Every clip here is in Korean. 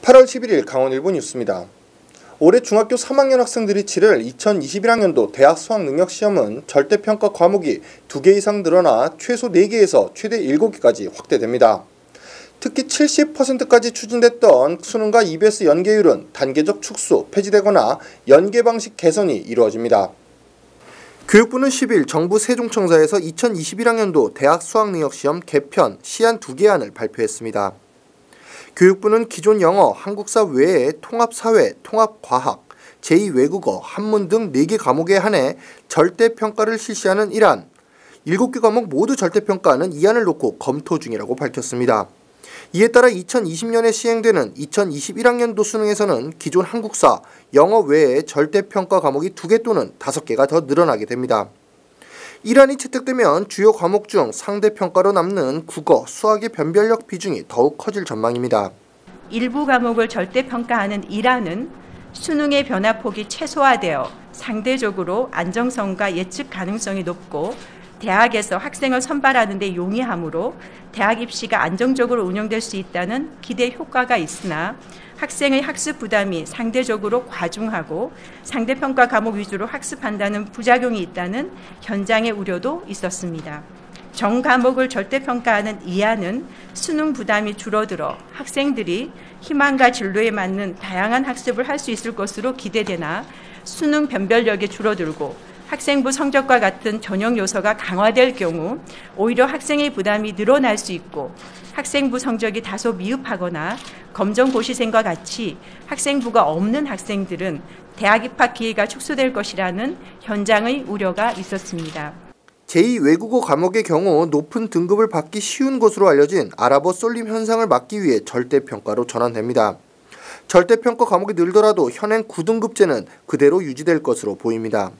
8월 11일 강원일보 뉴스입니다. 올해 중학교 3학년 학생들이 치를 2021학년도 대학 수학능력시험은 절대평가 과목이 2개 이상 늘어나 최소 4개에서 최대 7개까지 확대됩니다. 특히 70%까지 추진됐던 수능과 EBS 연계율은 단계적 축소, 폐지되거나 연계 방식 개선이 이루어집니다. 교육부는 10일 정부 세종청사에서 2021학년도 대학 수학능력시험 개편, 시안 2개안을 발표했습니다. 교육부는 기존 영어, 한국사 외에 통합사회, 통합과학, 제2외국어, 한문 등 4개 과목에 한해 절대평가를 실시하는 1안, 7개 과목 모두 절대평가하는 2안을 놓고 검토 중이라고 밝혔습니다. 이에 따라 2020년에 시행되는 2021학년도 수능에서는 기존 한국사, 영어 외에 절대평가 과목이 2개 또는 5개가 더 늘어나게 됩니다. 1안이 채택되면 주요 과목 중 상대평가로 남는 국어, 수학의 변별력 비중이 더욱 커질 전망입니다. 일부 과목을 절대평가하는 1안은 수능의 변화폭이 최소화되어 상대적으로 안정성과 예측 가능성이 높고 대학에서 학생을 선발하는 데 용이하므로 대학 입시가 안정적으로 운영될 수 있다는 기대 효과가 있으나 학생의 학습 부담이 상대적으로 과중하고 상대평가 과목 위주로 학습한다는 부작용이 있다는 현장의 우려도 있었습니다. 전 과목을 절대평가하는 2안은 수능 부담이 줄어들어 학생들이 희망과 진로에 맞는 다양한 학습을 할 수 있을 것으로 기대되나 수능 변별력이 줄어들고 학생부 성적과 같은 전형 요소가 강화될 경우 오히려 학생의 부담이 늘어날 수 있고 학생부 성적이 다소 미흡하거나 검정고시생과 같이 학생부가 없는 학생들은 대학 입학 기회가 축소될 것이라는 현장의 우려가 있었습니다. 제2외국어 과목의 경우 높은 등급을 받기 쉬운 것으로 알려진 아랍어 쏠림 현상을 막기 위해 절대평가로 전환됩니다. 절대평가 과목이 늘더라도 현행 9등급제는 그대로 유지될 것으로 보입니다.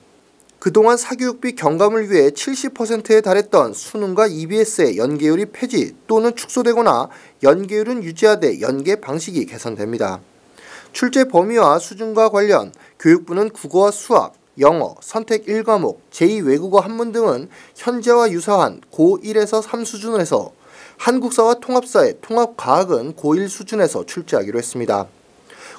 그동안 사교육비 경감을 위해 70%에 달했던 수능과 EBS의 연계율이 폐지 또는 축소되거나 연계율은 유지하되 연계 방식이 개선됩니다. 출제 범위와 수준과 관련 교육부는 국어와 수학, 영어, 선택 1과목, 제2외국어 한문 등은 현재와 유사한 고1에서 3 수준에서 한국사와 통합사회, 통합과학은 고1 수준에서 출제하기로 했습니다.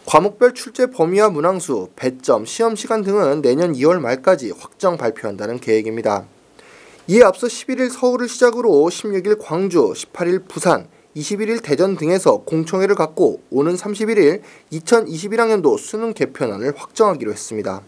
과목별 출제 범위와 문항수, 배점, 시험시간 등은 내년 2월 말까지 확정 발표한다는 계획입니다. 이에 앞서 11일 서울을 시작으로 16일 광주, 18일 부산, 21일 대전 등에서 공청회를 갖고 오는 31일 2021학년도 수능 개편안을 확정하기로 했습니다.